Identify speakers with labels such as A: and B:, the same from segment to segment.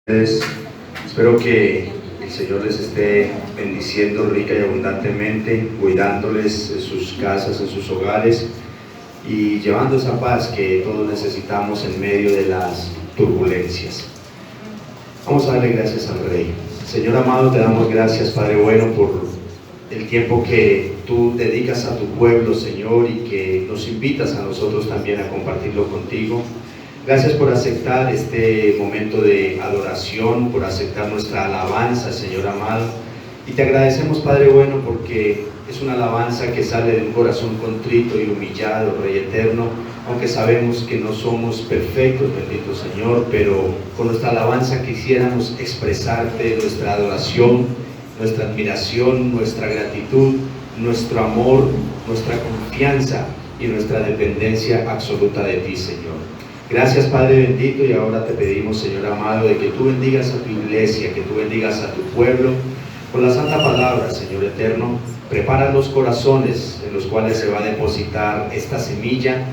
A: Espero que el Señor les esté bendiciendo rica y abundantemente, cuidándoles en sus casas, en sus hogares y llevando esa paz que todos necesitamos en medio de las turbulencias. Vamos a darle gracias al Rey. Señor amado, te damos gracias, Padre bueno, por el tiempo que tú dedicas a tu pueblo, Señor, y que nos invitas a nosotros también a compartirlo contigo. Gracias por aceptar este momento de adoración, por aceptar nuestra alabanza, Señor amado. Y te agradecemos, Padre bueno, porque es una alabanza que sale de un corazón contrito y humillado, Rey eterno, aunque sabemos que no somos perfectos, bendito Señor, pero con nuestra alabanza quisiéramos expresarte nuestra adoración, nuestra admiración, nuestra gratitud, nuestro amor, nuestra confianza y nuestra dependencia absoluta de ti, Señor. Gracias, Padre bendito, y ahora te pedimos, Señor amado, de que tú bendigas a tu iglesia, que tú bendigas a tu pueblo con la santa palabra, Señor eterno. Prepara los corazones en los cuales se va a depositar esta semilla.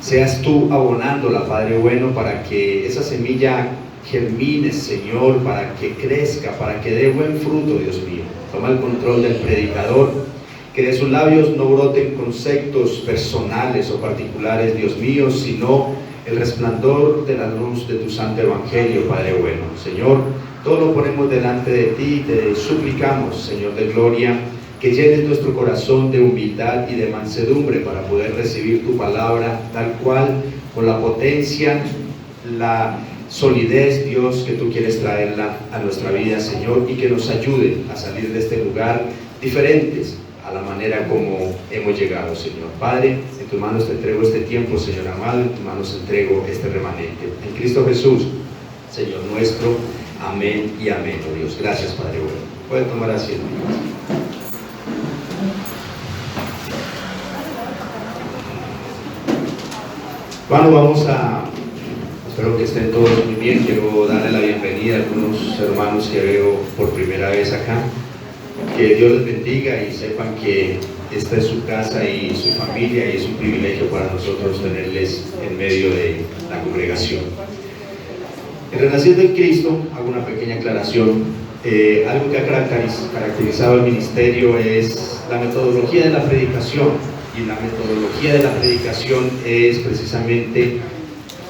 A: Seas tú abonándola, Padre bueno, para que esa semilla germine, Señor, para que crezca, para que dé buen fruto, Dios mío. Toma el control del predicador, que de sus labios no broten conceptos personales o particulares, Dios mío, sino el resplandor de la luz de tu santo evangelio, Padre bueno. Señor, todo lo ponemos delante de ti, te suplicamos, Señor de gloria, que llenes nuestro corazón de humildad y de mansedumbre para poder recibir tu palabra tal cual, con la potencia, la solidez, Dios, que tú quieres traerla a nuestra vida, Señor, y que nos ayude a salir de este lugar diferentes a la manera como hemos llegado, Señor. Padre, en tus manos te entrego este tiempo, Señor amado, en tus manos entrego este remanente. En Cristo Jesús, Señor nuestro, amén y amén, oh Dios. Gracias, Padre bueno. Pueden tomar asiento. Bueno, espero que estén todos muy bien. Quiero darle la bienvenida a algunos hermanos que veo por primera vez acá. Que Dios les bendiga y sepan que esta es su casa y su familia, y es un privilegio para nosotros tenerles en medio de la congregación. En Renaciendo en Cristo, hago una pequeña aclaración. Algo que ha caracterizado el ministerio es la metodología de la predicación, y la metodología de la predicación es precisamente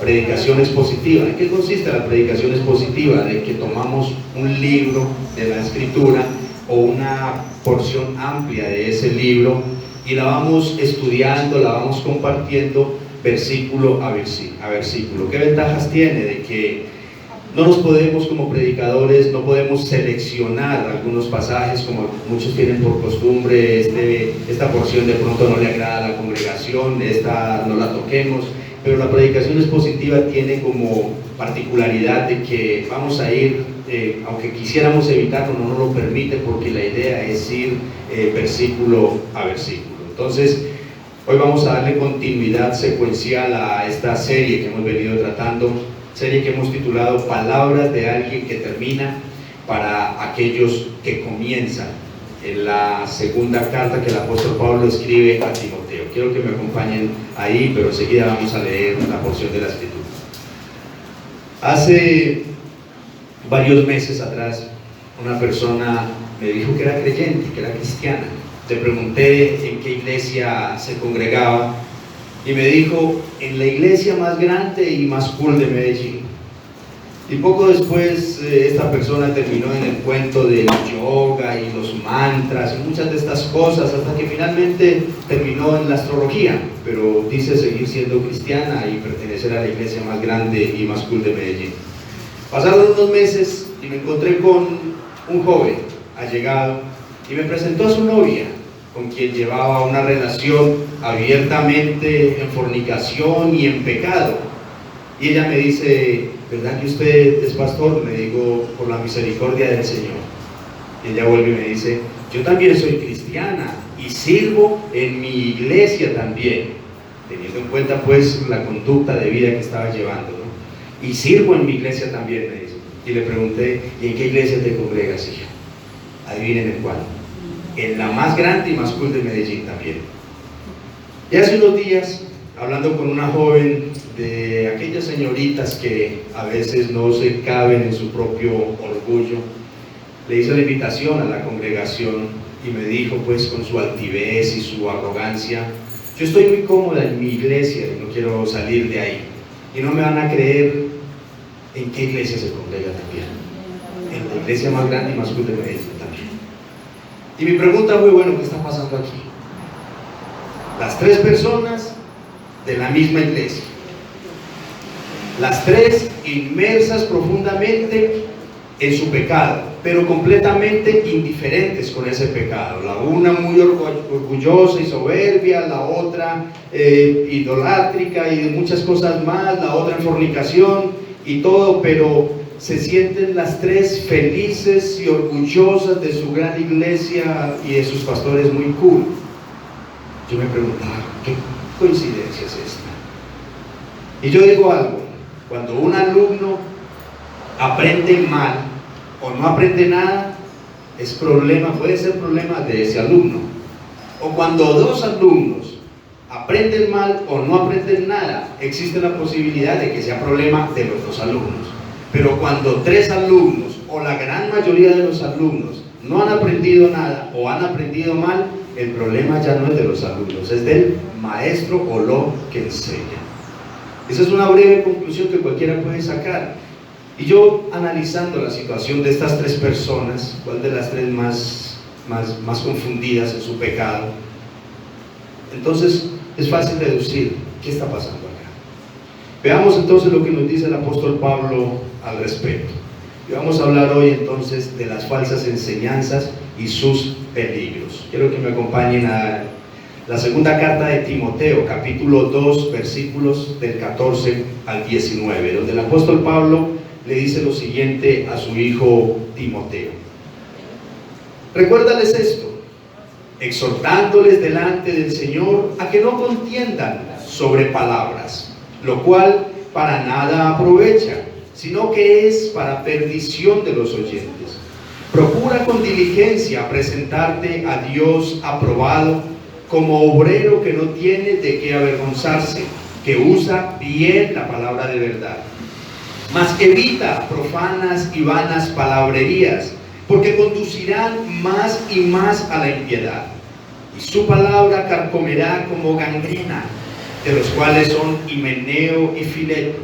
A: predicación expositiva. ¿En qué consiste la predicación expositiva? De que tomamos un libro de la Escritura o una porción amplia de ese libro y la vamos estudiando, la vamos compartiendo versículo a versículo. ¿Qué ventajas tiene? De que no nos podemos, como predicadores, no podemos seleccionar algunos pasajes como muchos tienen por costumbre. Esta porción de pronto no le agrada a la congregación, esta no la toquemos, pero la predicación expositiva tiene como particularidad de que vamos a ir, aunque quisiéramos evitarlo, no nos lo permite, porque la idea es ir versículo a versículo. Entonces, hoy vamos a darle continuidad secuencial a esta serie que hemos venido tratando, serie que hemos titulado Palabras de alguien que termina para aquellos que comienzan, en la segunda carta que el apóstol Pablo escribe a Timoteo. Quiero que me acompañen ahí, pero enseguida vamos a leer la porción de la Escritura. Hace varios meses atrás, una persona me dijo que era creyente, que era cristiana. Le pregunté en qué iglesia se congregaba y me dijo: en la iglesia más grande y más cool de Medellín. Y poco después esta persona terminó en el cuento del yoga y los mantras y muchas de estas cosas, hasta que finalmente terminó en la astrología, pero dice seguir siendo cristiana y pertenecer a la iglesia más grande y más cool de Medellín. Pasaron unos meses y me encontré con un joven allegado y me presentó a su novia, con quien llevaba una relación abiertamente en fornicación y en pecado. Y ella me dice: ¿verdad que usted es pastor? Le digo: por la misericordia del Señor. Y ella vuelve y me dice: yo también soy cristiana y sirvo en mi iglesia también, teniendo en cuenta pues la conducta de vida que estaba llevando, ¿no? Y sirvo en mi iglesia también, me dice. Y le pregunté: ¿y en qué iglesia te congregas, hija? Adivinen en cuál. En la más grande y más cool de Medellín también. Y hace unos días hablando con una joven de aquellas señoritas que a veces no se caben en su propio orgullo. Le hice la invitación a la congregación y me dijo, pues, con su altivez y su arrogancia: yo estoy muy cómoda en mi iglesia y no quiero salir de ahí. Y no me van a creer en qué iglesia se congrega también. En la iglesia más grande y más cool de Medellín también. Y mi pregunta fue: bueno, ¿qué está pasando aquí? Las tres personas de la misma iglesia, las tres inmersas profundamente en su pecado, pero completamente indiferentes con ese pecado. La una muy orgullosa y soberbia, la otra idolátrica y muchas cosas más, la otra en fornicación y todo, pero se sienten las tres felices y orgullosas de su gran iglesia y de sus pastores muy cool. Yo me preguntaba, ¿qué coincidencia es esta? Y yo digo algo: cuando un alumno aprende mal o no aprende nada, puede ser problema de ese alumno. O cuando dos alumnos aprenden mal o no aprenden nada, existe la posibilidad de que sea problema de los dos alumnos. Pero cuando tres alumnos o la gran mayoría de los alumnos no han aprendido nada o han aprendido mal, el problema ya no es de los alumnos, es del maestro o lo que enseña. Esa es una breve conclusión que cualquiera puede sacar. Y yo, analizando la situación de estas tres personas, ¿cuál de las tres más confundidas en su pecado? Entonces es fácil deducir qué está pasando acá. Veamos entonces lo que nos dice el apóstol Pablo al respecto. Y vamos a hablar hoy entonces de las falsas enseñanzas y sus peligros. Quiero que me acompañen a la segunda carta de Timoteo, capítulo 2, versículos del 14 al 19, donde el apóstol Pablo le dice lo siguiente a su hijo Timoteo: recuérdales esto, exhortándoles delante del Señor a que no contiendan sobre palabras, lo cual para nada aprovecha, sino que es para perdición de los oyentes. Procura con diligencia presentarte a Dios aprobado, como obrero que no tiene de qué avergonzarse, que usa bien la palabra de verdad. Mas evita profanas y vanas palabrerías, porque conducirán más y más a la impiedad, y su palabra carcomerá como gangrena, de los cuales son Himeneo y Fileto,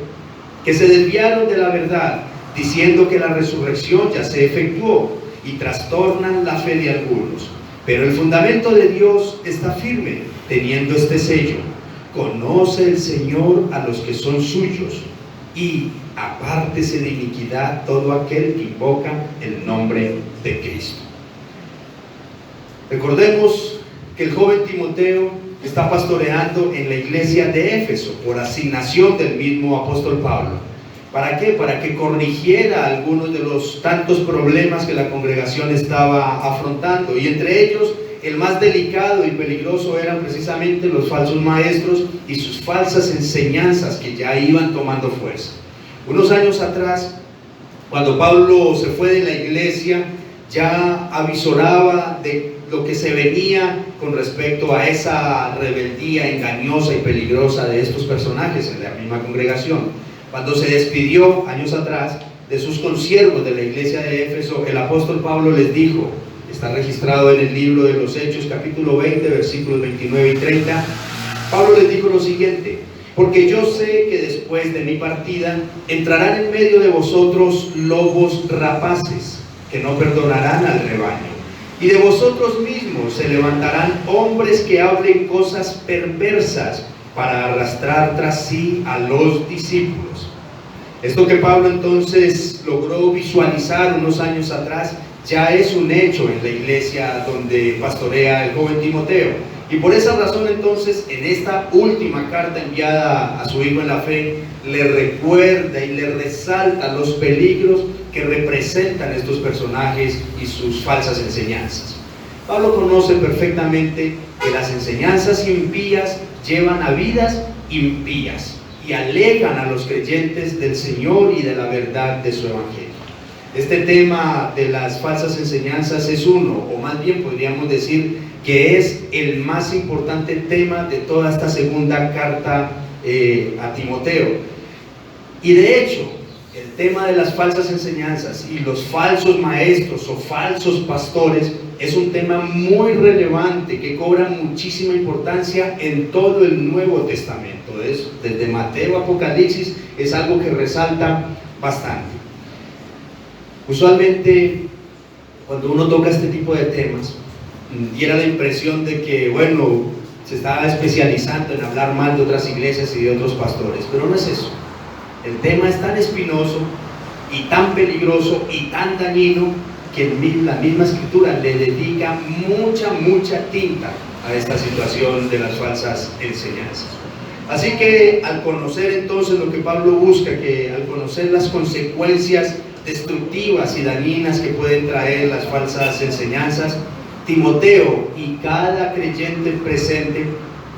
A: que se desviaron de la verdad, diciendo que la resurrección ya se efectuó, y trastornan la fe de algunos. Pero el fundamento de Dios está firme, teniendo este sello: conoce el Señor a los que son suyos, y apártese de iniquidad todo aquel que invoca el nombre de Cristo. Recordemos que el joven Timoteo está pastoreando en la iglesia de Éfeso por asignación del mismo apóstol Pablo. ¿Para qué? Para que corrigiera algunos de los tantos problemas que la congregación estaba afrontando, y entre ellos el más delicado y peligroso eran precisamente los falsos maestros y sus falsas enseñanzas que ya iban tomando fuerza. Unos años atrás, cuando Pablo se fue de la iglesia, ya avisoraba de lo que se venía con respecto a esa rebeldía engañosa y peligrosa de estos personajes en la misma congregación. Cuando se despidió años atrás de sus consiervos de la iglesia de Éfeso, el apóstol Pablo les dijo, está registrado en el libro de los Hechos, capítulo 20, versículos 29 y 30, Pablo les dijo lo siguiente: porque yo sé que después de mi partida entrarán en medio de vosotros lobos rapaces, que no perdonarán al rebaño, y de vosotros mismos se levantarán hombres que hablen cosas perversas para arrastrar tras sí a los discípulos. Esto que Pablo entonces logró visualizar unos años atrás ya es un hecho en la iglesia donde pastorea el joven Timoteo. Y por esa razón entonces en esta última carta enviada a su hijo en la fe le recuerda y le resalta los peligros que representan estos personajes y sus falsas enseñanzas. Pablo conoce perfectamente que las enseñanzas impías llevan a vidas impías y alejan a los creyentes del Señor y de la verdad de su evangelio. Este tema de las falsas enseñanzas es uno, o más bien podríamos decir que es el más importante tema de toda esta segunda carta a Timoteo. Y de hecho, el tema de las falsas enseñanzas y los falsos maestros o falsos pastores es un tema muy relevante que cobra muchísima importancia en todo el Nuevo Testamento. Desde Mateo a Apocalipsis es algo que resalta bastante. Usualmente cuando uno toca este tipo de temas, diera la impresión de que, bueno, se está especializando en hablar mal de otras iglesias y de otros pastores, pero no es eso. El tema es tan espinoso y tan peligroso y tan dañino que la misma Escritura le dedica mucha tinta a esta situación de las falsas enseñanzas. Así que al conocer entonces lo que Pablo busca, que al conocer las consecuencias destructivas y dañinas que pueden traer las falsas enseñanzas, Timoteo y cada creyente presente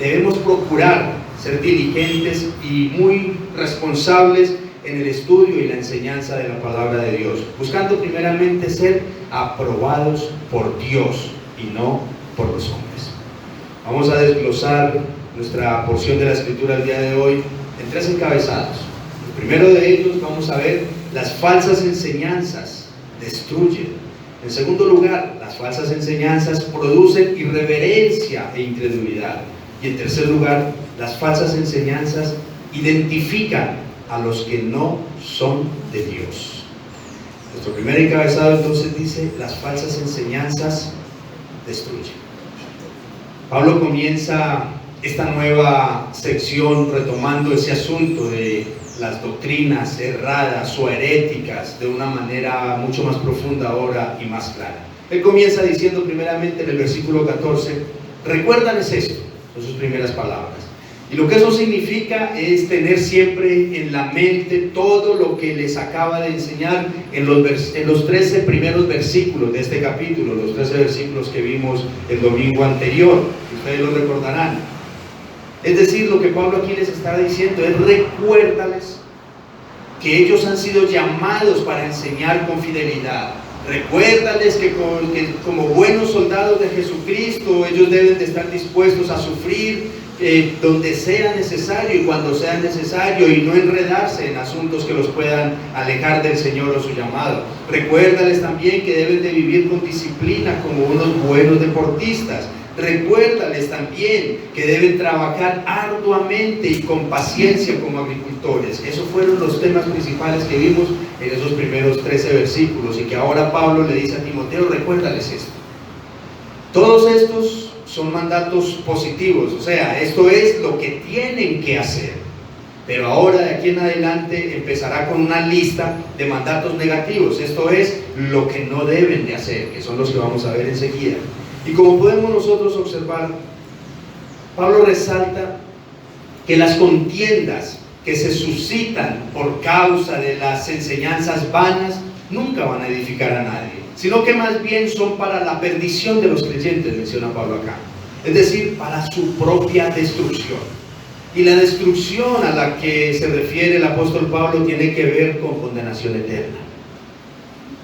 A: debemos procurar ser diligentes y muy responsables en el estudio y la enseñanza de la palabra de Dios, buscando primeramente ser aprobados por Dios y no por los hombres. Vamos a desglosar nuestra porción de la Escritura el día de hoy en 3 encabezados. El primero de ellos vamos a ver: las falsas enseñanzas destruyen. En segundo lugar, las falsas enseñanzas producen irreverencia e incredulidad. Y en tercer lugar, las falsas enseñanzas identifican a los que no son de Dios. Nuestro primer encabezado entonces dice: las falsas enseñanzas destruyen. Pablo comienza esta nueva sección retomando ese asunto de las doctrinas erradas o heréticas de una manera mucho más profunda ahora y más clara. Él comienza diciendo primeramente en el versículo 14: recuérdales esto, son sus primeras palabras. Y lo que eso significa es tener siempre en la mente todo lo que les acaba de enseñar en los 13 primeros versículos de este capítulo, los 13 versículos que vimos el domingo anterior, ustedes lo recordarán. Es decir, lo que Pablo aquí les está diciendo es: recuérdales que ellos han sido llamados para enseñar con fidelidad. Recuérdales que como buenos soldados de Jesucristo, ellos deben de estar dispuestos a sufrir donde sea necesario y cuando sea necesario, y no enredarse en asuntos que los puedan alejar del Señor o su llamado. Recuérdales también que deben de vivir con disciplina como unos buenos deportistas. Recuérdales también que deben trabajar arduamente y con paciencia como agricultores. Esos fueron los temas principales que vimos en esos primeros 13 versículos, y que ahora Pablo le dice a Timoteo: recuérdales esto. Todos estos son mandatos positivos, o sea, esto es lo que tienen que hacer. Pero ahora, de aquí en adelante, empezará con una lista de mandatos negativos. Esto es lo que no deben de hacer, que son los que vamos a ver enseguida. Y como podemos nosotros observar, Pablo resalta que las contiendas que se suscitan por causa de las enseñanzas vanas nunca van a edificar a nadie, sino que más bien son para la perdición de los creyentes, menciona Pablo acá. Es decir, para su propia destrucción. Y la destrucción a la que se refiere el apóstol Pablo tiene que ver con condenación eterna.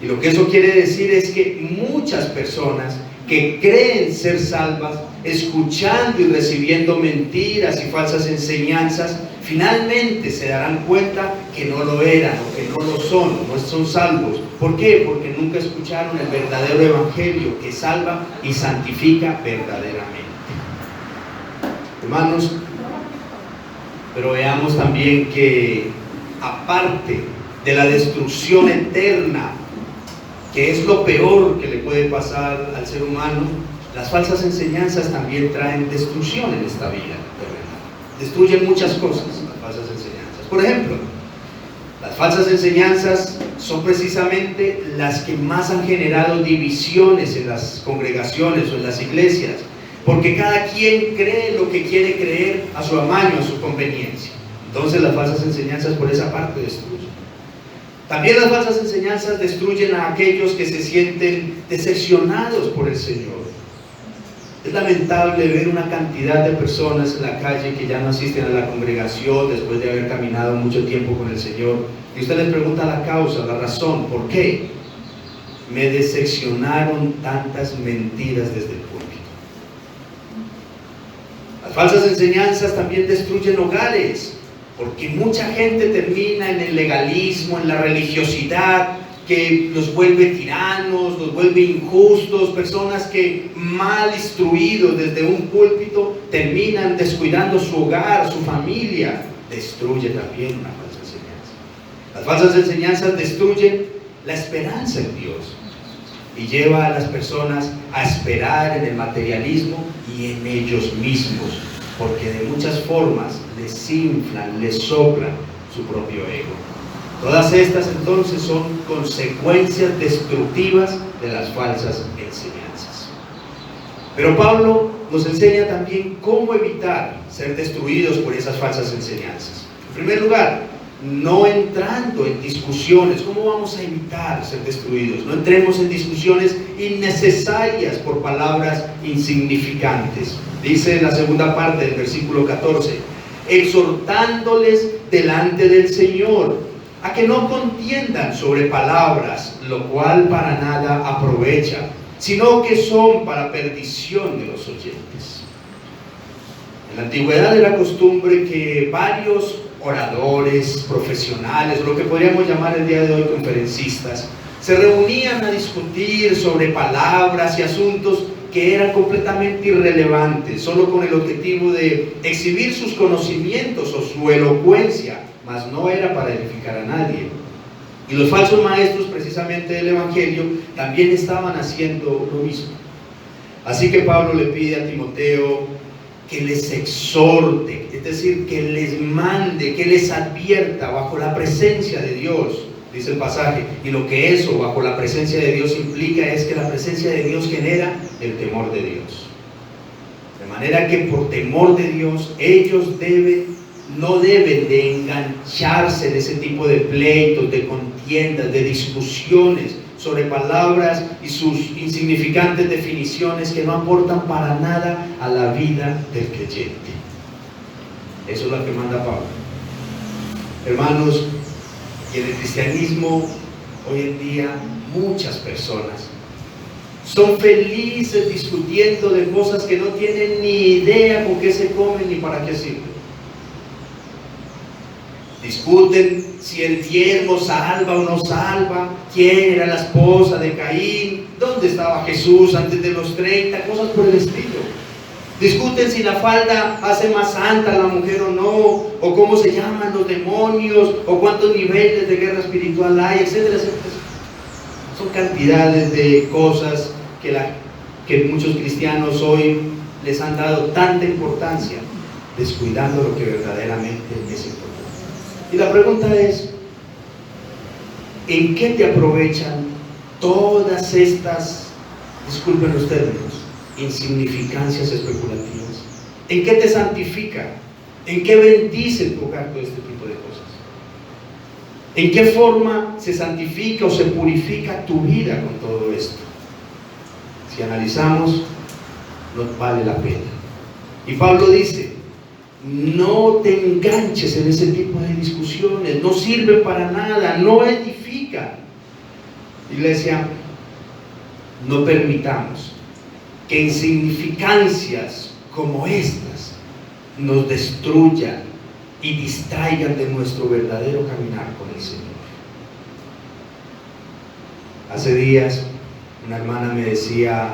A: Y lo que eso quiere decir es que muchas personas que creen ser salvas, escuchando y recibiendo mentiras y falsas enseñanzas, finalmente se darán cuenta que no lo eran o que no lo son, no son salvos. ¿Por qué? Porque nunca escucharon el verdadero evangelio que salva y santifica verdaderamente. Hermanos, pero veamos también que aparte de la destrucción eterna, que es lo peor que le puede pasar al ser humano, las falsas enseñanzas también traen destrucción en esta vida, de verdad. Destruyen muchas cosas las falsas enseñanzas. Por ejemplo, las falsas enseñanzas son precisamente las que más han generado divisiones en las congregaciones o en las iglesias, porque cada quien cree lo que quiere creer a su amaño, a su conveniencia. Entonces las falsas enseñanzas por esa parte destruyen. También las falsas enseñanzas destruyen a aquellos que se sienten decepcionados por el Señor. Es lamentable ver una cantidad de personas en la calle que ya no asisten a la congregación después de haber caminado mucho tiempo con el Señor. Y usted les pregunta la causa, la razón, ¿por qué? me decepcionaron tantas mentiras desde el púlpito. Las falsas enseñanzas también destruyen hogares, porque mucha gente termina en el legalismo, en la religiosidad, que los vuelve tiranos, los vuelve injustos, personas que mal instruidos desde un púlpito terminan descuidando su hogar, su familia. Destruye también una falsa enseñanza. Las falsas enseñanzas destruyen la esperanza en Dios y lleva a las personas a esperar en el materialismo y en ellos mismos, porque de muchas formas les inflan, les soplan su propio ego. Todas estas entonces son consecuencias destructivas de las falsas enseñanzas. Pero Pablo nos enseña también cómo evitar ser destruidos por esas falsas enseñanzas. En primer lugar, no entrando en discusiones. ¿Cómo vamos a evitar ser destruidos? No entremos en discusiones innecesarias por palabras insignificantes. Dice en la segunda parte del versículo 14, exhortándoles delante del Señor a que no contiendan sobre palabras, lo cual para nada aprovecha, sino que son para perdición de los oyentes. En la antigüedad era costumbre que varios oradores profesionales, lo que podríamos llamar el día de hoy conferencistas, se reunían a discutir sobre palabras y asuntos que eran completamente irrelevantes, solo con el objetivo de exhibir sus conocimientos o su elocuencia, mas no era para edificar a nadie. Y los falsos maestros precisamente del Evangelio también estaban haciendo lo mismo. Así que Pablo le pide a Timoteo que les exhorte, es decir, que les mande, que les advierta bajo la presencia de Dios, dice el pasaje. Y lo que eso, bajo la presencia de Dios, implica es que la presencia de Dios genera el temor de Dios. De manera que por temor de Dios, ellos no deben de engancharse en ese tipo de pleitos, de contiendas, de discusiones sobre palabras y sus insignificantes definiciones que no aportan para nada a la vida del creyente. Eso es lo que manda Pablo. Hermanos, y en el cristianismo hoy en día muchas personas son felices discutiendo de cosas que no tienen ni idea con qué se comen ni para qué sirven. Discuten si el diezmo salva o no salva, quién era la esposa de Caín, dónde estaba Jesús antes de los 30, cosas por el estilo. Discuten si la falda hace más santa a la mujer o no, o cómo se llaman los demonios, o cuántos niveles de guerra espiritual hay, etcétera, etcétera. Son cantidades de cosas que muchos cristianos hoy les han dado tanta importancia, descuidando lo que verdaderamente es importante. Y la pregunta es, ¿en qué te aprovechan todas estas, disculpen los términos, insignificancias especulativas? ¿En qué te santifica? ¿En qué bendice tu hogar todo este tipo de cosas? ¿En qué forma se santifica o se purifica tu vida con todo esto? Si analizamos, no vale la pena. Y Pablo dice, no te enganches en ese tipo de discusiones, no sirven para nada, no edifican. Iglesia, no permitamos que insignificancias como estas nos destruyan y distraigan de nuestro verdadero caminar con el Señor. Hace días una hermana me decía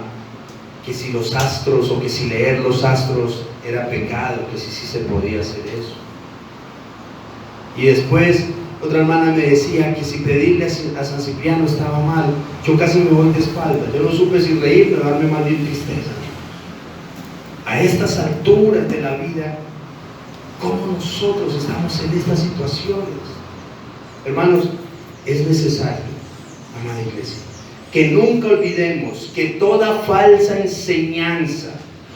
A: que si los astros o que si leer los astros era pecado, que si se podía hacer eso. Y después otra hermana me decía que si pedirle a San Cipriano estaba mal. Yo casi me voy de espalda, yo no supe si reírme o darme más bien tristeza. A estas alturas de la vida, ¿cómo nosotros estamos en estas situaciones? Hermanos, es necesario, amada iglesia, que nunca olvidemos que toda falsa enseñanza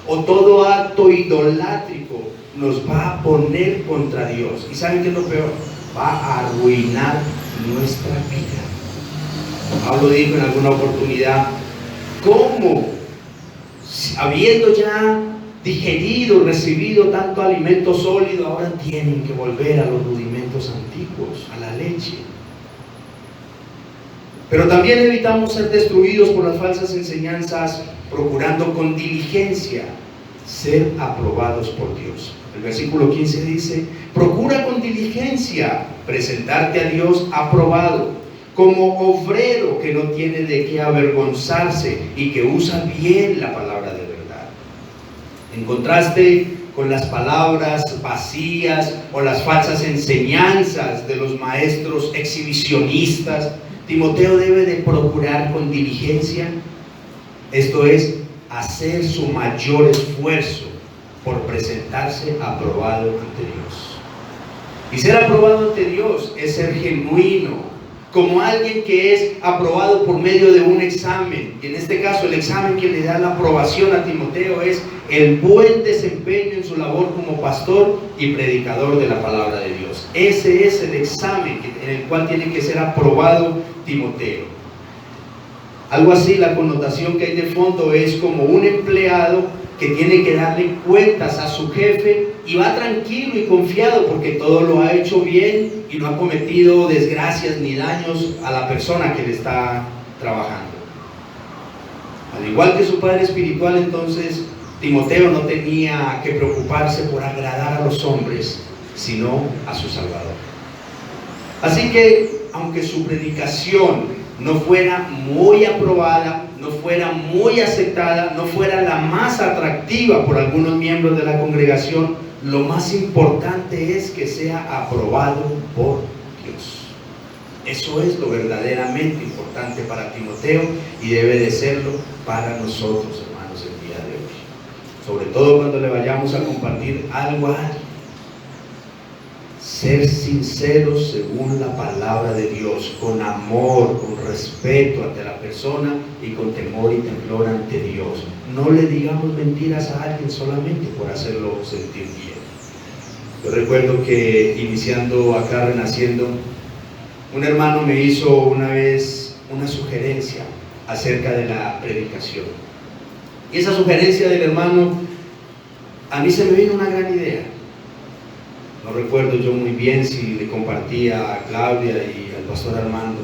A: o todo acto idolátrico nos va a poner contra Dios. ¿Y saben qué es lo peor? Va a arruinar nuestra vida. Pablo dijo en alguna oportunidad, ¿cómo? Habiendo ya digerido, recibido tanto alimento sólido, ahora tienen que volver a los rudimentos antiguos, a la leche. Pero también evitamos ser destruidos por las falsas enseñanzas, procurando con diligencia ser aprobados por Dios. El versículo 15 dice: procura con diligencia presentarte a Dios aprobado, como obrero que no tiene de qué avergonzarse y que usa bien la palabra de verdad. En contraste con las palabras vacías o las falsas enseñanzas de los maestros exhibicionistas, Timoteo debe de procurar con diligencia, esto es, hacer su mayor esfuerzo por presentarse aprobado ante Dios. Y ser aprobado ante Dios es ser genuino, como alguien que es aprobado por medio de un examen. Y en este caso el examen que le da la aprobación a Timoteo es el buen desempeño en su labor como pastor y predicador de la palabra de Dios. Ese es el examen en el cual tiene que ser aprobado Timoteo. Algo así, la connotación que hay de fondo es como un empleado que tiene que darle cuentas a su jefe y va tranquilo y confiado porque todo lo ha hecho bien y no ha cometido desgracias ni daños a la persona que le está trabajando. Al igual que su padre espiritual, entonces, Timoteo no tenía que preocuparse por agradar a los hombres, sino a su Salvador. Así que, aunque su predicación no fuera muy aprobada, no fuera muy aceptada, no fuera la más atractiva por algunos miembros de la congregación, lo más importante es que sea aprobado por Dios. Eso es lo verdaderamente importante para Timoteo y debe de serlo para nosotros, hermanos, el día de hoy. Sobre todo cuando le vayamos a compartir algo a alguien. Ser sinceros según la palabra de Dios, con amor, con respeto ante la persona y con temor y temblor ante Dios. No le digamos mentiras a alguien solamente por hacerlo sentir bien. Yo recuerdo que iniciando acá Renaciendo, un hermano me hizo una vez una sugerencia acerca de la predicación. Y esa sugerencia del hermano, a mí se me vino una gran idea. No recuerdo yo muy bien si le compartía a Claudia y al pastor Armando,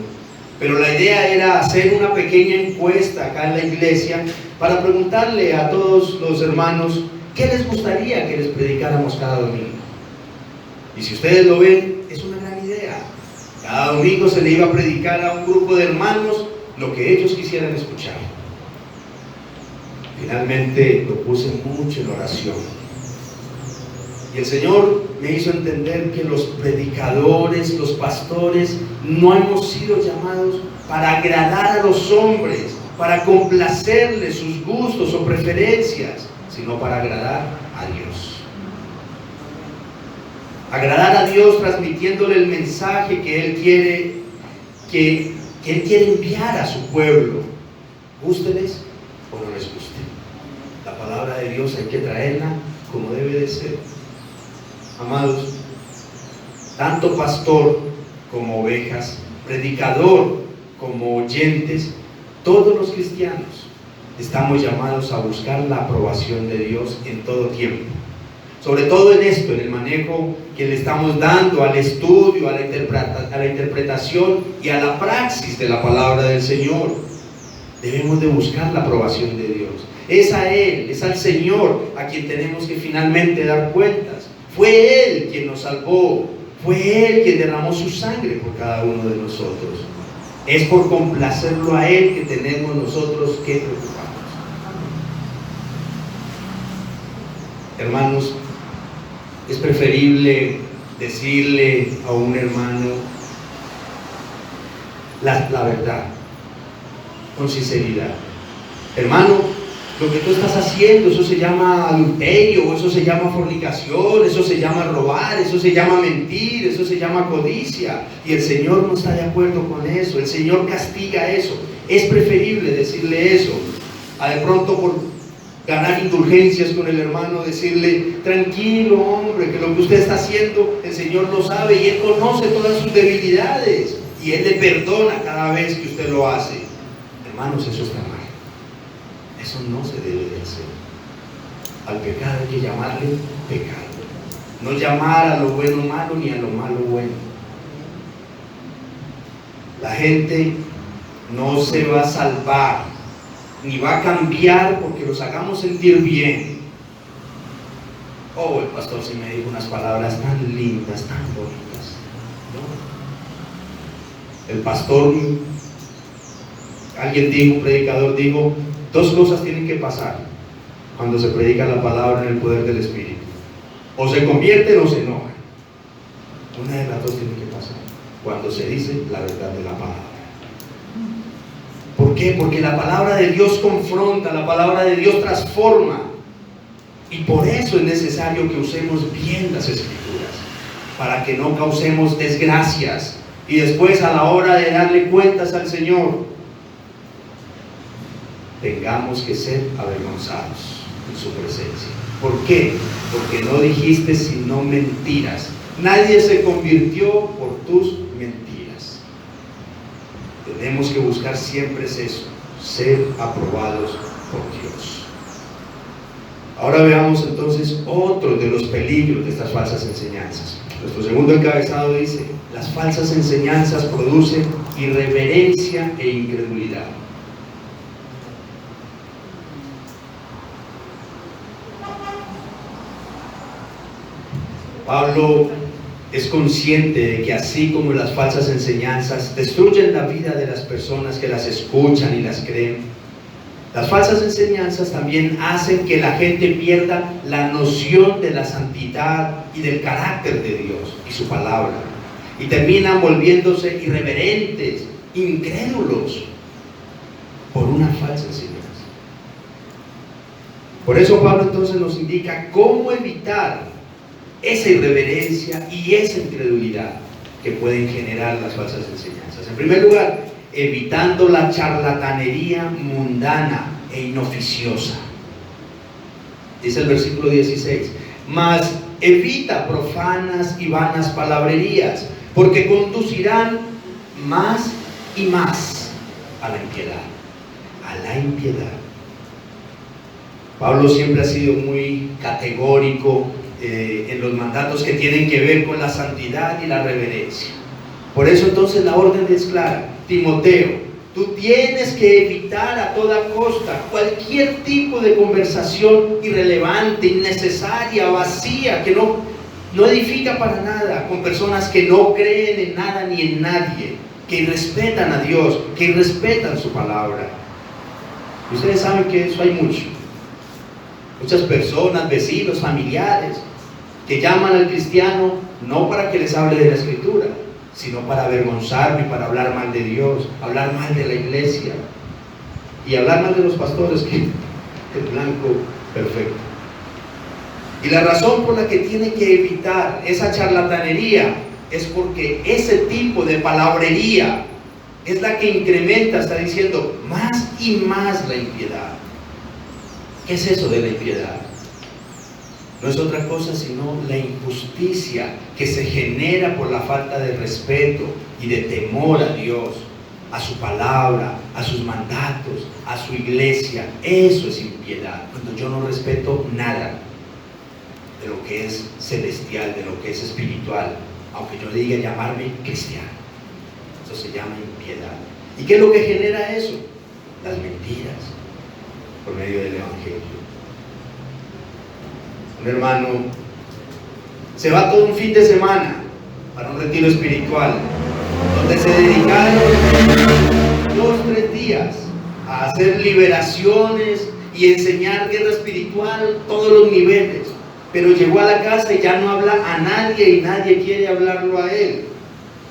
A: pero la idea era hacer una pequeña encuesta acá en la iglesia para preguntarle a todos los hermanos qué les gustaría que les predicáramos cada domingo. Y si ustedes lo ven, es una gran idea. Cada domingo se le iba a predicar a un grupo de hermanos lo que ellos quisieran escuchar. Finalmente lo puse mucho en oración. Y el Señor me hizo entender que los predicadores, los pastores, no hemos sido llamados para agradar a los hombres, para complacerles sus gustos o preferencias, sino para agradar a Dios. Agradar a Dios transmitiéndole el mensaje que Él quiere, que Él quiere enviar a su pueblo. Gústeles o no les guste. La palabra de Dios hay que traerla como debe de ser. Amados, tanto pastor como ovejas, predicador como oyentes, todos los cristianos estamos llamados a buscar la aprobación de Dios en todo tiempo. Sobre todo en esto, en el manejo que le estamos dando al estudio, a la interpretación y a la praxis de la palabra del Señor. Debemos de buscar la aprobación de Dios. Es a Él, es al Señor a quien tenemos que finalmente dar cuentas. Fue Él quien nos salvó, fue Él quien derramó su sangre por cada uno de nosotros. Es por complacerlo a Él que tenemos nosotros que preocuparnos. Hermanos, es preferible decirle a un hermano la verdad, con sinceridad. Hermano, lo que tú estás haciendo, eso se llama adulterio, eso se llama fornicación, eso se llama robar, eso se llama mentir, eso se llama codicia. Y el Señor no está de acuerdo con eso, el Señor castiga eso. Es preferible decirle eso, a de pronto por ganar indulgencias con el hermano, decirle: tranquilo hombre, que lo que usted está haciendo, el Señor lo sabe y Él conoce todas sus debilidades y Él le perdona cada vez que usted lo hace. Hermanos, eso está mal. Eso no se debe de hacer. Al pecado hay que llamarle pecado. No llamar a lo bueno malo ni a lo malo bueno. La gente no se va a salvar, ni va a cambiar porque los hagamos sentir bien. Oh, el pastor sí me dijo unas palabras tan lindas, tan bonitas, ¿no? El pastor, alguien dijo, un predicador dijo, dos cosas tienen que pasar cuando se predica la palabra en el poder del Espíritu: o se convierten o se enojan. Una de las dos tiene que pasar cuando se dice la verdad de la palabra. ¿Por qué? Porque la palabra de Dios confronta, la palabra de Dios transforma, y por eso es necesario que usemos bien las Escrituras, para que no causemos desgracias y después, a la hora de darle cuentas al Señor, tengamos que ser avergonzados en su presencia. ¿Por qué? Porque no dijiste sino mentiras. Nadie se convirtió por tus mentiras. Tenemos que buscar siempre eso, ser aprobados por Dios. Ahora veamos entonces otro de los peligros de estas falsas enseñanzas. Nuestro segundo encabezado dice: las falsas enseñanzas producen irreverencia e incredulidad. Pablo es consciente de que así como las falsas enseñanzas destruyen la vida de las personas que las escuchan y las creen, las falsas enseñanzas también hacen que la gente pierda la noción de la santidad y del carácter de Dios y su palabra, y terminan volviéndose irreverentes, incrédulos, por una falsa enseñanza. Por eso Pablo entonces nos indica cómo evitar esa irreverencia y esa incredulidad que pueden generar las falsas enseñanzas. En primer lugar, evitando la charlatanería mundana e inoficiosa. Dice el versículo 16: mas evita profanas y vanas palabrerías, porque conducirán más y más a la impiedad. A la impiedad. Pablo siempre ha sido muy categórico en los mandatos que tienen que ver con la santidad y la reverencia. Por eso entonces la orden es clara: Timoteo, tú tienes que evitar a toda costa cualquier tipo de conversación irrelevante, innecesaria, vacía, que no edifica para nada, con personas que no creen en nada ni en nadie, que irrespetan a Dios, que irrespetan su palabra. Y ustedes saben que eso hay muchas personas, vecinos, familiares, que llaman al cristiano no para que les hable de la Escritura, sino para avergonzarme, para hablar mal de Dios, hablar mal de la iglesia y hablar mal de los pastores, que el blanco perfecto. Y la razón por la que tiene que evitar esa charlatanería es porque ese tipo de palabrería es la que incrementa, está diciendo, más y más la impiedad. ¿Qué es eso de la impiedad? No es otra cosa sino la injusticia que se genera por la falta de respeto y de temor a Dios, a su palabra, a sus mandatos, a su iglesia. Eso es impiedad, cuando yo no respeto nada de lo que es celestial, de lo que es espiritual, aunque yo diga llamarme cristiano. Eso se llama impiedad. ¿Y qué es lo que genera eso? Las mentiras por medio del Evangelio. Un hermano se va todo un fin de semana para un retiro espiritual, donde se dedicaron 2-3 días a hacer liberaciones y enseñar guerra espiritual, todos los niveles, pero llegó a la casa y ya no habla a nadie y nadie quiere hablarlo a él,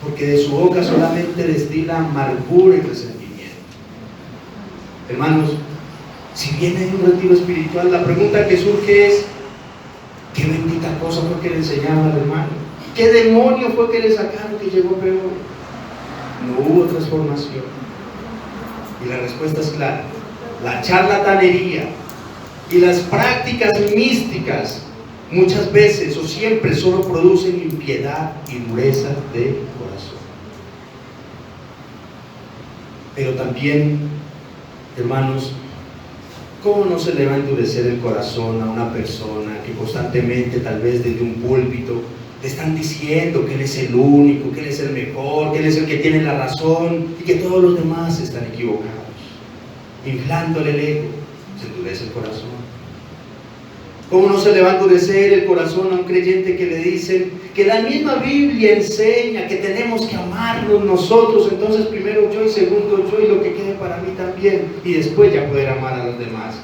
A: porque de su boca solamente destila amargura y resentimiento. Hermanos, si viene de un retiro espiritual, la pregunta que surge es: ¿qué bendita cosa fue que le enseñaron al hermano? ¿Qué demonio fue que le sacaron que llegó peor? No hubo transformación. Y la respuesta es clara: la charlatanería y las prácticas místicas muchas veces o siempre solo producen impiedad y dureza de corazón. Pero también, hermanos, ¿cómo no se le va a endurecer el corazón a una persona que constantemente, tal vez desde un púlpito, Le están diciendo que Él es el único, que Él es el mejor, que Él es el que tiene la razón y que todos los demás están equivocados. Inflándole el ego, se endurece el corazón. ¿Cómo no se le va a endurecer el corazón a un creyente que le dicen que la misma Biblia enseña que tenemos que amarnos nosotros? Entonces primero yo y segundo yo y lo que quede para mí también, y después ya poder amar a los demás.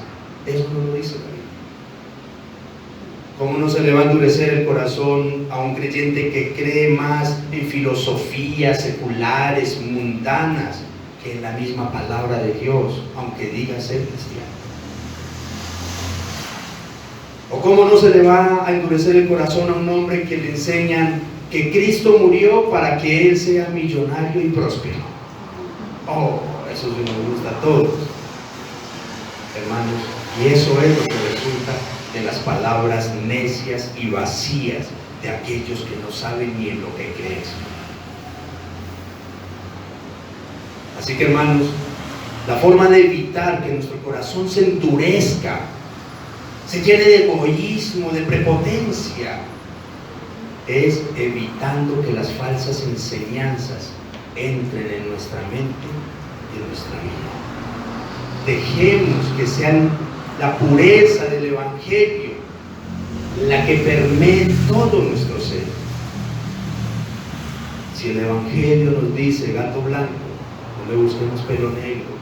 A: Eso no lo dice la Biblia. ¿Cómo no se le va a endurecer el corazón a un creyente que cree más en filosofías seculares, mundanas, que en la misma palabra de Dios, aunque diga ser cristiano? ¿O cómo no se le va a endurecer el corazón a un hombre que le enseñan que Cristo murió para que él sea millonario y próspero? Oh, eso sí nos gusta a todos, hermanos, y eso es lo que resulta de las palabras necias y vacías de aquellos que no saben ni en lo que creen. Así que, hermanos, la forma de evitar que nuestro corazón se endurezca, se llene de egoísmo, de prepotencia, es evitando que las falsas enseñanzas entren en nuestra mente y en nuestra vida. Dejemos que sean la pureza del Evangelio la que permee todo nuestro ser. Si el Evangelio nos dice gato blanco, no le busquemos pelo negro,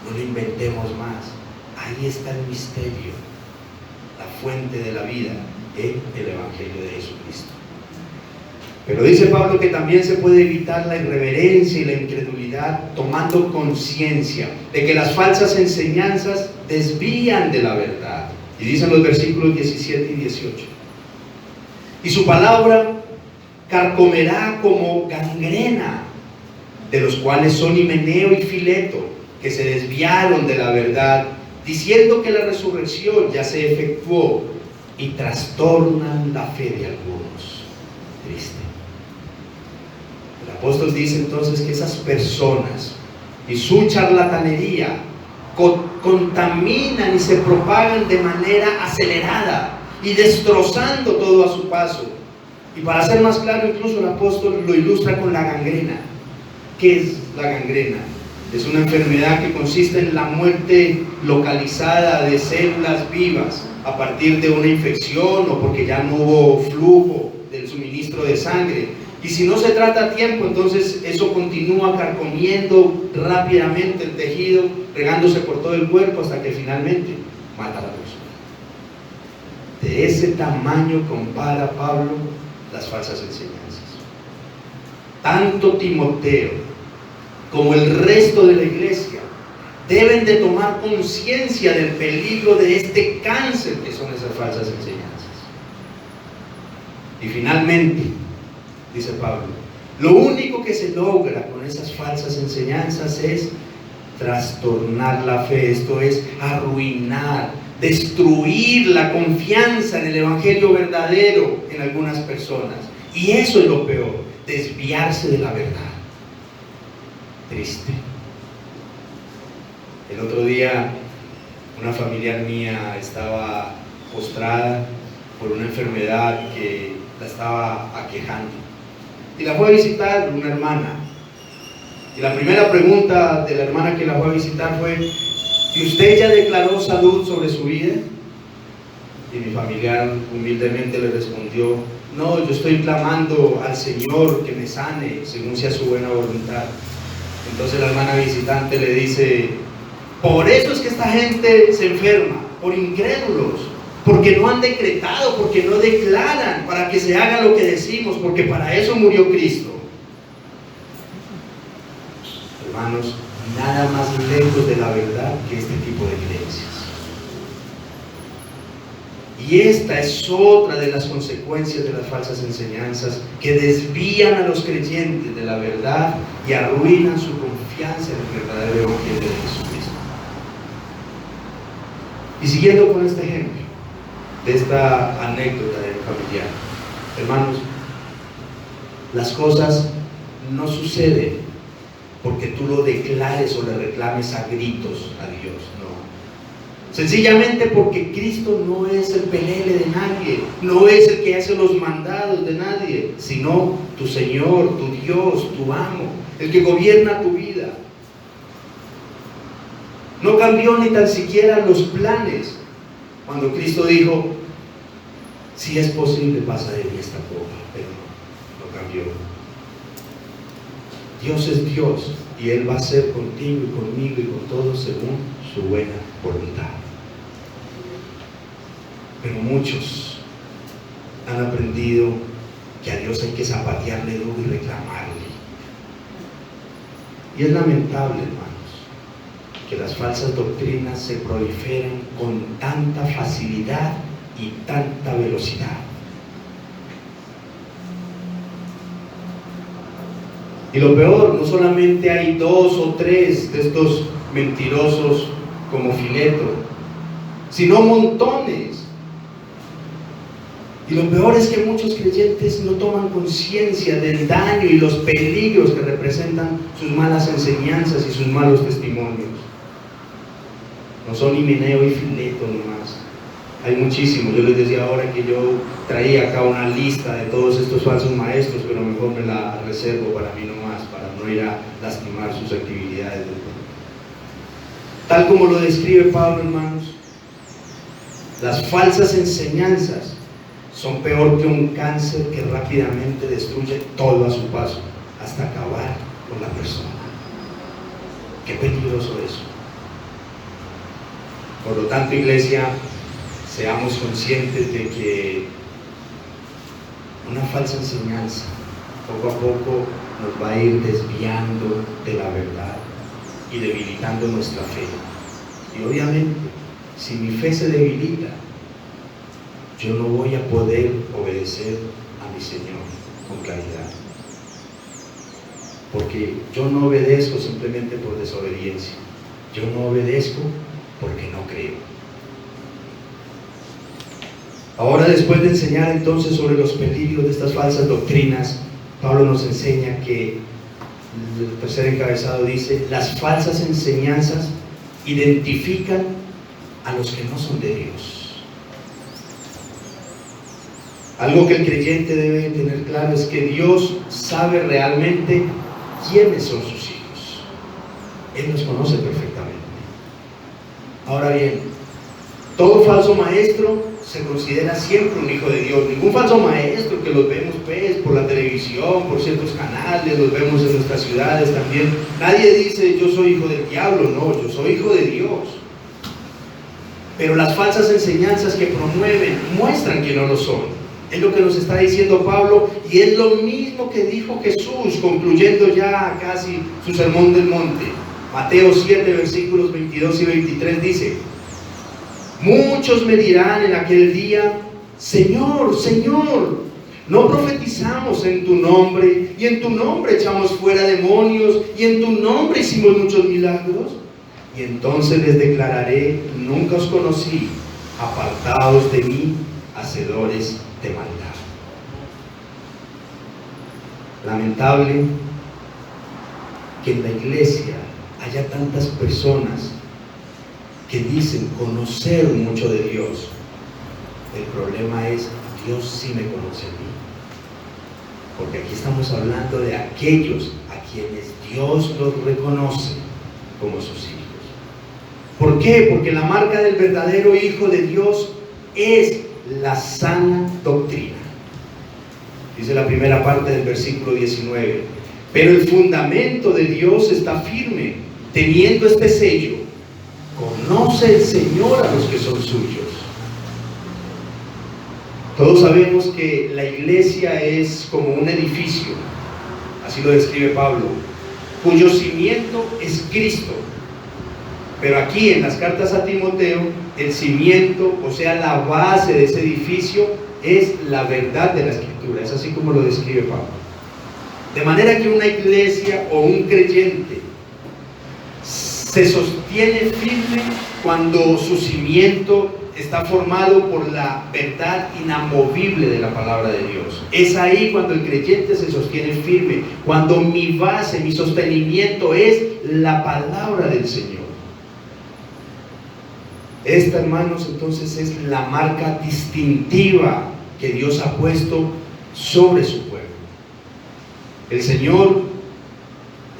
A: no le inventemos más. Ahí está el misterio, la fuente de la vida en el Evangelio de Jesucristo. Pero dice Pablo que también se puede evitar la irreverencia y la incredulidad tomando conciencia de que las falsas enseñanzas desvían de la verdad. Y dicen los versículos 17 y 18: y su palabra carcomerá como gangrena, de los cuales son Himeneo y Fileto, que se desviaron de la verdad, diciendo que la resurrección ya se efectuó, y trastornan la fe de algunos. Triste. El apóstol dice entonces que esas personas y su charlatanería contaminan y se propagan de manera acelerada y destrozando todo a su paso. Y para ser más claro, incluso el apóstol lo ilustra con la gangrena. ¿Qué es la gangrena? Es una enfermedad que consiste en la muerte localizada de células vivas a partir de una infección o porque ya no hubo flujo del suministro de sangre. Y si no se trata a tiempo, entonces eso continúa carcomiendo rápidamente el tejido, regándose por todo el cuerpo hasta que finalmente mata a la persona. De ese tamaño compara Pablo las falsas enseñanzas. Tanto Timoteo como el resto de la iglesia deben de tomar conciencia del peligro de este cáncer que son esas falsas enseñanzas. Y finalmente, dice Pablo, lo único que se logra con esas falsas enseñanzas es trastornar la fe, esto es arruinar, destruir la confianza en el evangelio verdadero en algunas personas. Y eso es lo peor, desviarse de la verdad. Triste. El otro día una familiar mía estaba postrada por una enfermedad que la estaba aquejando, y la fue a visitar una hermana, y la primera pregunta de la hermana que la fue a visitar fue: ¿y usted ya declaró salud sobre su vida? Y mi familiar humildemente le respondió: no, yo estoy clamando al Señor que me sane según sea su buena voluntad. Entonces la hermana visitante le dice: por eso es que esta gente se enferma, por incrédulos, porque no han decretado, porque no declaran para que se haga lo que decimos, porque para eso murió Cristo. Hermanos, nada más lejos de la verdad que este tipo de creencias. Y esta es otra de las consecuencias de las falsas enseñanzas que desvían a los creyentes de la verdad y arruinan su confianza en el verdadero evangelio de Jesucristo. Y siguiendo con este ejemplo de esta anécdota del familiar, hermanos, las cosas no suceden porque tú lo declares o le reclames a gritos a Dios, no, Sencillamente porque Cristo no es el pelele de nadie, no es el que hace los mandados de nadie, sino tu Señor, tu Dios, tu amo, el que gobierna tu vida. No cambió ni tan siquiera los planes cuando Cristo dijo: si es posible, pasa de mí esta copa, pero no cambió. Dios es Dios y Él va a hacer contigo y conmigo y con todos según su buena voluntad. Pero muchos han aprendido que a Dios hay que zapatearle duro y reclamarle. Y es lamentable, hermanos, que las falsas doctrinas se proliferan con tanta facilidad y tanta velocidad. Y lo peor, no solamente hay 2 o 3 de estos mentirosos como Fileto, sino montones. Y lo peor es que muchos creyentes no toman conciencia del daño y los peligros que representan sus malas enseñanzas y sus malos testimonios. No son Himeneo y Fileto nomás. Hay muchísimos. Yo les decía ahora que yo traía acá una lista de todos estos falsos maestros, pero mejor me la reservo para mí nomás, para no ir a lastimar sus actividades. Tal como lo describe Pablo, hermanos, las falsas enseñanzas son peor que un cáncer que rápidamente destruye todo a su paso, hasta acabar con la persona. Qué peligroso eso. Por lo tanto, iglesia, seamos conscientes de que una falsa enseñanza poco a poco nos va a ir desviando de la verdad y debilitando nuestra fe. Y obviamente, si mi fe se debilita, yo no voy a poder obedecer a mi Señor con claridad. Porque yo no obedezco simplemente por desobediencia. Yo no obedezco porque no creo. Ahora, después de enseñar entonces sobre los peligros de estas falsas doctrinas, Pablo nos enseña que el tercer encabezado dice: las falsas enseñanzas identifican a los que no son de Dios. Algo que el creyente debe tener claro es que Dios sabe realmente quiénes son sus hijos. Él los conoce perfectamente. Ahora bien, todo falso maestro se considera siempre un hijo de Dios. Ningún falso maestro que los vemos pues, por la televisión, por ciertos canales, los vemos en nuestras ciudades también. Nadie dice: yo soy hijo del diablo. No, yo soy hijo de Dios. Pero las falsas enseñanzas que promueven muestran que no lo son. Es lo que nos está diciendo Pablo, y es lo mismo que dijo Jesús, concluyendo ya casi su sermón del monte. Mateo 7, versículos 22 y 23 dice: muchos me dirán en aquel día: Señor, Señor, ¿no profetizamos en tu nombre, y en tu nombre echamos fuera demonios, y en tu nombre hicimos muchos milagros? Y entonces les declararé: nunca os conocí, apartaos de mí, hacedores de maldad. Lamentable que en la iglesia haya tantas personas que dicen conocer mucho de Dios. El problema es: Dios sí me conoce a mí. Porque aquí estamos hablando de aquellos a quienes Dios los reconoce como sus hijos. ¿Por qué? Porque la marca del verdadero hijo de Dios es la sana doctrina. Dice la primera parte del versículo 19: pero el fundamento de Dios está firme, teniendo este sello: conoce el Señor a los que son suyos. Todos sabemos que la iglesia es como un edificio, así lo describe Pablo, cuyo cimiento es Cristo. Pero aquí en las cartas a Timoteo, el cimiento, o sea la base de ese edificio, es la verdad de la Escritura. Es así como lo describe Pablo. De manera que una iglesia o un creyente se sostiene firme cuando su cimiento está formado por la verdad inamovible de la palabra de Dios. Es ahí cuando el creyente se sostiene firme, cuando mi base, mi sostenimiento es la palabra del Señor. Esta, hermanos, entonces es la marca distintiva que Dios ha puesto sobre su pueblo. El Señor,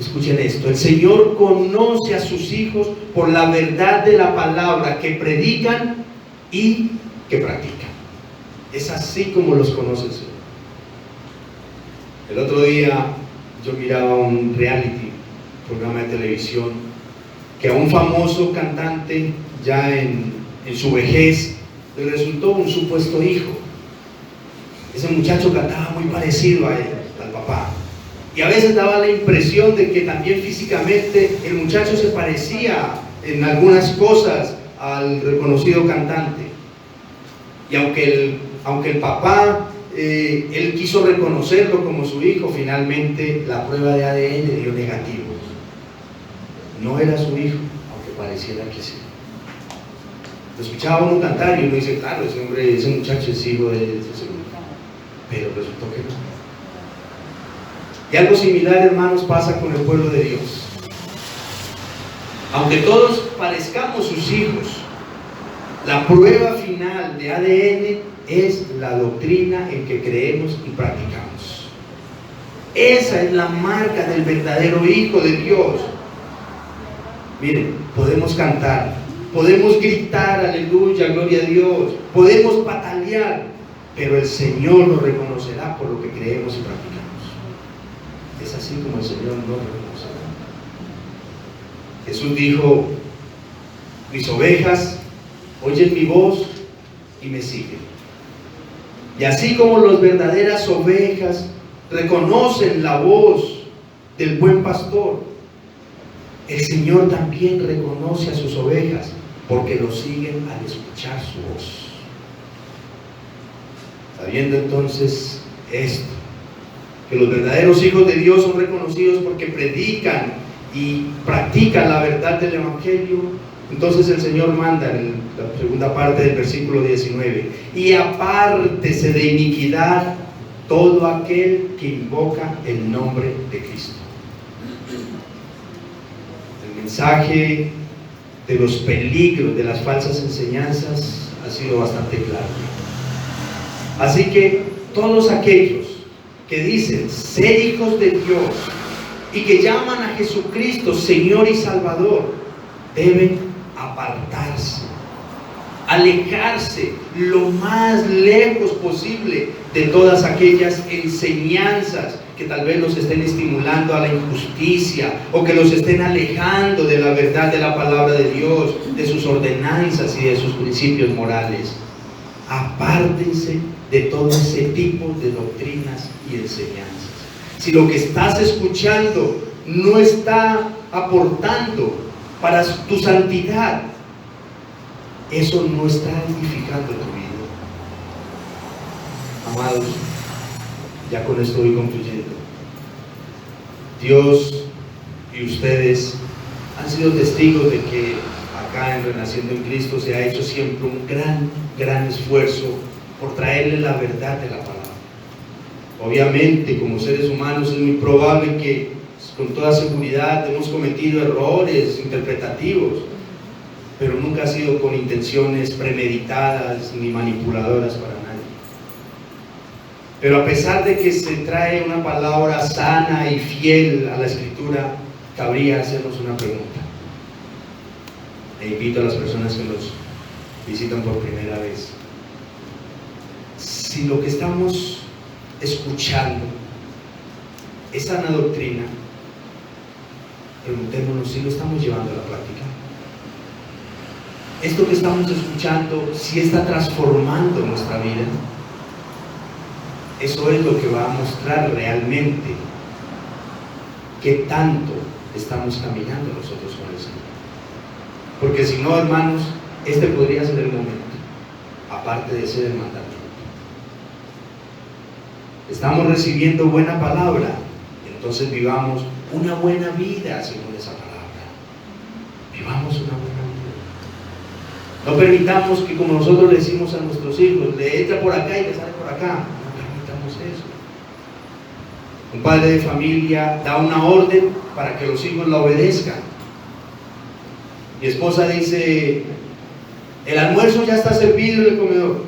A: escuchen esto, el Señor conoce a sus hijos por la verdad de la palabra que predican y que practican. Es así como los conoce el Señor. El otro día yo miraba un reality, programa de televisión, que a un famoso cantante ya en su vejez le resultó un supuesto hijo. Ese muchacho cantaba muy parecido a él, al papá, y a veces daba la impresión de que también físicamente el muchacho se parecía en algunas cosas al reconocido cantante. Y aunque el papá él quiso reconocerlo como su hijo, finalmente la prueba de ADN dio negativo. No era su hijo, aunque pareciera que sí. Lo escuchaba uno cantar y uno dice, claro, ese muchacho es hijo de ese señor. Pero resultó que no. Y algo similar, hermanos, pasa con el pueblo de Dios. Aunque todos parezcamos sus hijos, la prueba final de ADN es la doctrina en que creemos y practicamos. Esa es la marca del verdadero hijo de Dios. Miren, podemos cantar, podemos gritar, aleluya, gloria a Dios, podemos patalear, pero el Señor nos reconocerá por lo que creemos y practicamos. Es así como el Señor nos reconocerá. Jesús dijo, mis ovejas oyen mi voz y me siguen. Y así como las verdaderas ovejas reconocen la voz del buen pastor, el Señor también reconoce a sus ovejas porque lo siguen al escuchar su voz. Sabiendo entonces esto, que los verdaderos hijos de Dios son reconocidos porque predican y practican la verdad del Evangelio, entonces el Señor manda en la segunda parte del versículo 19, y apártese de iniquidad todo aquel que invoca el nombre de Cristo. El mensaje de los peligros de las falsas enseñanzas ha sido bastante claro. Así que todos aquellos que dicen ser hijos de Dios y que llaman a Jesucristo Señor y Salvador, deben apartarse, alejarse lo más lejos posible de todas aquellas enseñanzas que tal vez los estén estimulando a la injusticia o que los estén alejando de la verdad de la palabra de Dios, de sus ordenanzas y de sus principios morales. Apártense de todo ese tipo de doctrinas y enseñanzas. Si lo que estás escuchando no está aportando para tu santidad, eso no está edificando tu vida. Amados, ya con esto voy concluyendo. Dios y ustedes han sido testigos de que acá en Renaciendo en Cristo se ha hecho siempre un gran esfuerzo por traerle la verdad de la palabra. Obviamente, como seres humanos es muy probable que con toda seguridad hemos cometido errores interpretativos, pero nunca ha sido con intenciones premeditadas ni manipuladoras para nadie. Pero a pesar de que se trae una palabra sana y fiel a la Escritura, cabría hacernos una pregunta. E invito a las personas que nos visitan por primera vez. Si lo que estamos escuchando es sana doctrina, preguntémonos si lo estamos llevando a la práctica. Esto que estamos escuchando, si está transformando nuestra vida. Eso es lo que va a mostrar realmente qué tanto estamos caminando nosotros con el Señor. Porque si no, hermanos, este podría ser el momento, aparte de ser el mandamiento. Estamos recibiendo buena palabra, entonces vivamos una buena vida según esa palabra. Vivamos una buena vida. No permitamos que, como nosotros le decimos a nuestros hijos, le entra por acá y le sale por acá. No permitamos eso. Un padre de familia da una orden para que los hijos la obedezcan. Mi esposa dice, El almuerzo ya está servido en el comedor.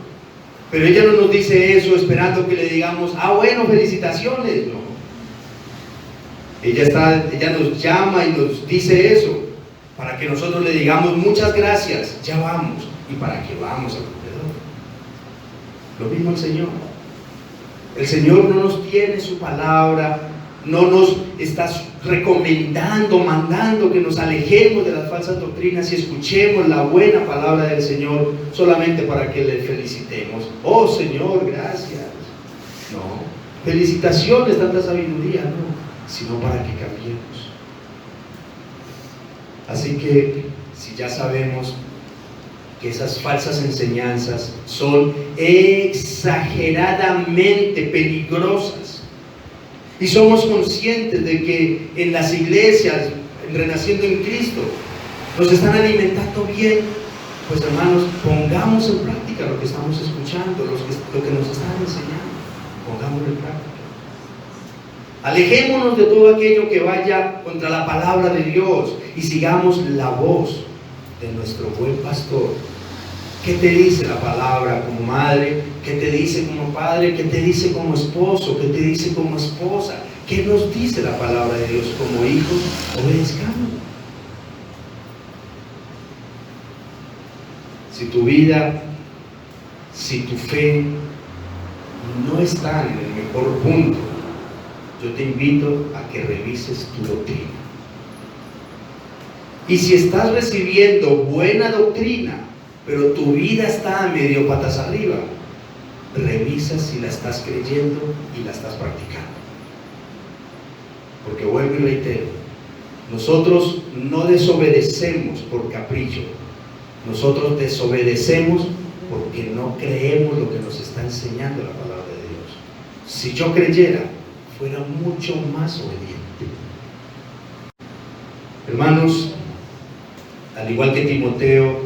A: Pero ella no nos dice eso esperando que le digamos, ah, bueno, felicitaciones. No. Ella nos llama y nos dice eso para que nosotros le digamos muchas gracias, ya vamos. ¿Y para qué vamos al comedor? Lo mismo el Señor. El Señor no nos tiene su palabra, no nos está recomendando, mandando que nos alejemos de las falsas doctrinas y escuchemos la buena palabra del Señor solamente para que le felicitemos. Oh Señor, gracias. No, felicitaciones, tanta sabiduría, no, sino para que cambiemos. Así que si ya sabemos que esas falsas enseñanzas son exageradamente peligrosas y somos conscientes de que en las iglesias, Renaciendo en Cristo, nos están alimentando bien, pues hermanos, pongamos en práctica lo que estamos escuchando, lo que nos están enseñando, pongámoslo en práctica. Alejémonos de todo aquello que vaya contra la palabra de Dios y sigamos la voz de nuestro buen pastor. ¿Qué te dice la palabra como madre? ¿Qué te dice como padre? ¿Qué te dice como esposo? ¿Qué te dice como esposa? ¿Qué nos dice la palabra de Dios como hijos? Obedezcamos. Si tu vida, si tu fe no está en el mejor punto, yo te invito a que revises tu doctrina. Y si estás recibiendo buena doctrina, pero tu vida está medio patas arriba, revisa si la estás creyendo y la estás practicando. Porque vuelvo y reitero, nosotros no desobedecemos por capricho, nosotros desobedecemos porque no creemos lo que nos está enseñando la palabra de Dios. Si yo creyera, fuera mucho más obediente. Hermanos, al igual que Timoteo,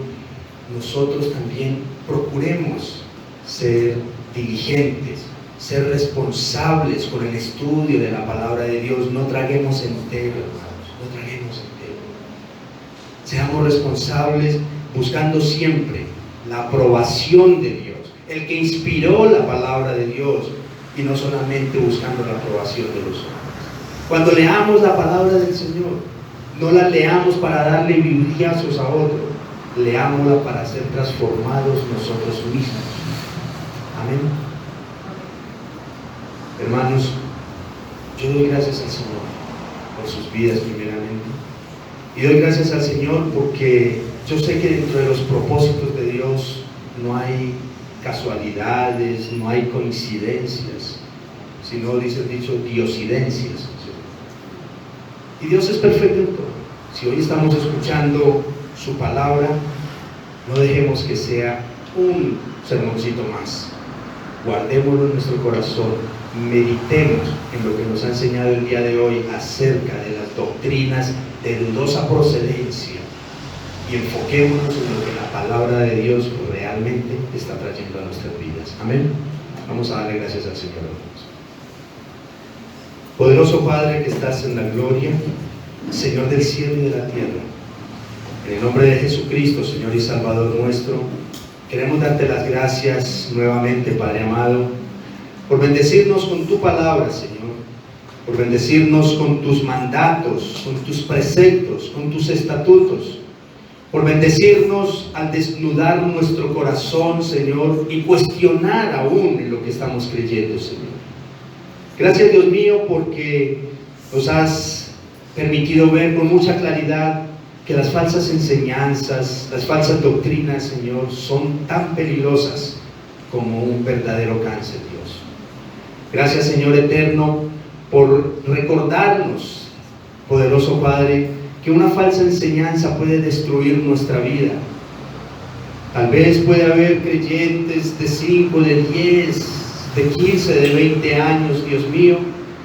A: nosotros también procuremos ser diligentes, ser responsables con el estudio de la palabra de Dios. No traguemos entero, hermanos, no traguemos entero. Seamos responsables buscando siempre la aprobación de Dios, el que inspiró la palabra de Dios, y no solamente buscando la aprobación de los hombres. Cuando leamos la palabra del Señor, no la leamos para darle bibliazos a otro, leámosla para ser transformados nosotros mismos. Amén. Hermanos, yo doy gracias al Señor por sus vidas primeramente, y doy gracias al Señor porque yo sé que dentro de los propósitos de Dios no hay casualidades, no hay coincidencias, sino, dice el dicho, diosidencias. Y Dios es perfecto en todo. Si hoy estamos escuchando su palabra, no dejemos que sea un sermoncito más. Guardémoslo en nuestro corazón, meditemos en lo que nos ha enseñado el día de hoy acerca de las doctrinas de dudosa procedencia y enfoquémonos en lo que la palabra de Dios realmente está trayendo a nuestras vidas. Amén. Vamos a darle gracias al Señor. Poderoso Padre que estás en la gloria, Señor del cielo y de la tierra, en el nombre de Jesucristo, Señor y Salvador nuestro, queremos darte las gracias nuevamente, Padre amado, por bendecirnos con tu palabra, Señor, por bendecirnos con tus mandatos, con tus preceptos, con tus estatutos, por bendecirnos al desnudar nuestro corazón, Señor, y cuestionar aún en lo que estamos creyendo, Señor. Gracias, Dios mío, porque nos has permitido ver con mucha claridad que las falsas enseñanzas, las falsas doctrinas, Señor, son tan peligrosas como un verdadero cáncer, Dios. Gracias, Señor eterno, por recordarnos, poderoso Padre, que una falsa enseñanza puede destruir nuestra vida. Tal vez puede haber creyentes de 5, de 10, de 15, de 20 años, Dios mío,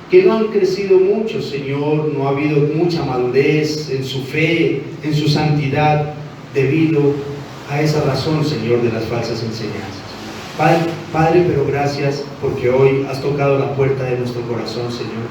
A: que no han crecido mucho, Señor, no ha habido mucha madurez en su fe, en su santidad, debido a esa razón, Señor, de las falsas enseñanzas. Padre, pero gracias porque hoy has tocado la puerta de nuestro corazón, Señor,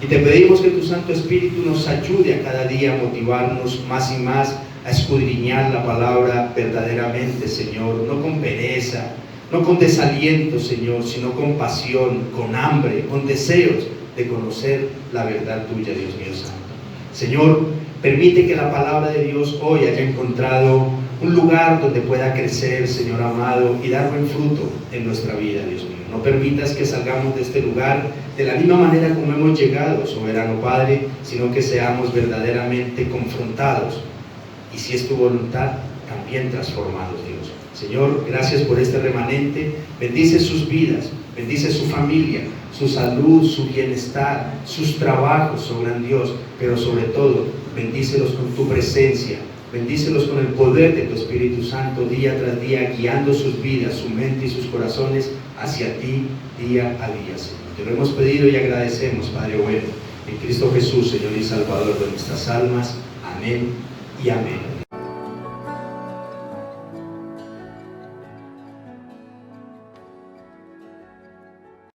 A: y te pedimos que tu Santo Espíritu nos ayude a cada día a motivarnos más y más a escudriñar la palabra verdaderamente, Señor, no con pereza, no con desaliento, Señor, sino con pasión, con hambre, con deseos de conocer la verdad tuya, Dios mío santo. Señor, permite que la palabra de Dios hoy haya encontrado un lugar donde pueda crecer, Señor amado, y dar buen fruto en nuestra vida, Dios mío. No permitas que salgamos de este lugar de la misma manera como hemos llegado, soberano Padre, sino que seamos verdaderamente confrontados y, si es tu voluntad, también transformados, Dios. Señor, gracias por este remanente. Bendice sus vidas, bendice su familia, su salud, su bienestar, sus trabajos, oh gran Dios, pero sobre todo, bendícelos con tu presencia. Bendícelos con el poder de tu Espíritu Santo día tras día, guiando sus vidas, su mente y sus corazones hacia ti día a día, Señor. Te lo hemos pedido y agradecemos, Padre bueno, en Cristo Jesús, Señor y Salvador de nuestras almas. Amén y amén.